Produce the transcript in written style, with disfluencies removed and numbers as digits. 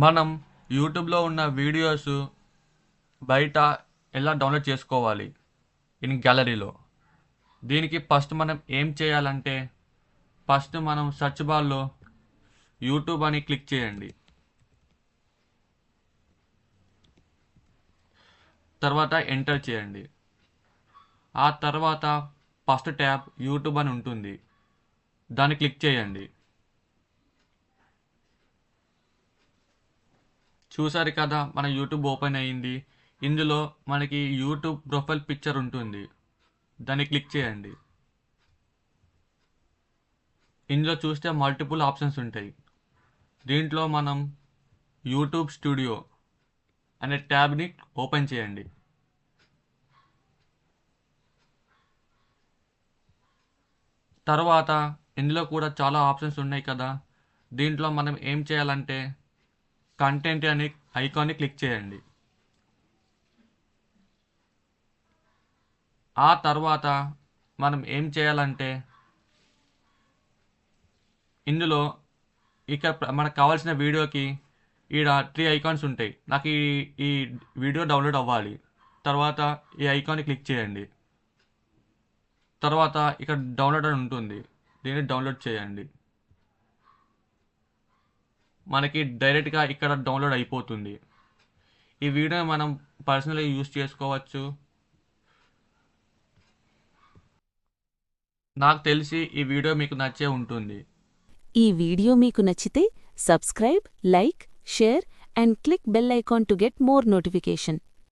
మనం యూట్యూబ్లో ఉన్న వీడియోస్ బయట ఎలా డౌన్లోడ్ చేసుకోవాలి ఇన్ గ్యాలరీలో. దీనికి ఫస్ట్ మనం ఏం చేయాలంటే, ఫస్ట్ మనం సెర్చ్ బార్లో యూట్యూబ్ అని క్లిక్ చేయండి. తర్వాత ఎంటర్ చేయండి. ఆ తర్వాత ఫస్ట్ ట్యాబ్ యూట్యూబ్ అని ఉంటుంది, దాన్ని క్లిక్ చేయండి. చూసారు కదా, మన యూట్యూబ్ ఓపెన్ అయ్యింది. ఇందులో మనకి యూట్యూబ్ ప్రొఫైల్ పిక్చర్ ఉంటుంది, దాన్ని క్లిక్ చేయండి. ఇందులో చూస్తే మల్టిపుల్ ఆప్షన్స్ ఉంటాయి. దీంట్లో మనం యూట్యూబ్ స్టూడియో అనే ట్యాబ్ని ఓపెన్ చేయండి. తర్వాత ఇందులో కూడా చాలా ఆప్షన్స్ ఉన్నాయి కదా, దీంట్లో మనం ఏం చేయాలంటే కంటెంట్ అనే ఐకాన్ని క్లిక్ చేయండి. ఆ తర్వాత మనం ఏం చేయాలంటే ఇందులో మనకు కావాల్సిన వీడియోకి ఈడ 3 ఐకాన్స్ ఉంటాయి. నాకు ఈ వీడియో డౌన్లోడ్ అవ్వాలి. తర్వాత ఈ ఐకాన్ని క్లిక్ చేయండి. తర్వాత ఇక్కడ డౌన్లోడ్ అని ఉంటుంది, దీన్ని డౌన్లోడ్ చేయండి. మనకి డైరెక్ట్గా ఇక్కడ డౌన్లోడ్ అయిపోతుంది. ఈ వీడియోని మనం పర్సనల్గా యూజ్ చేసుకోవచ్చు. నాకు తెలిసి ఈ వీడియో మీకు నచ్చే ఉంటుంది. ఈ వీడియో మీకు నచ్చితే subscribe, like, share and click bell icon to get more notification.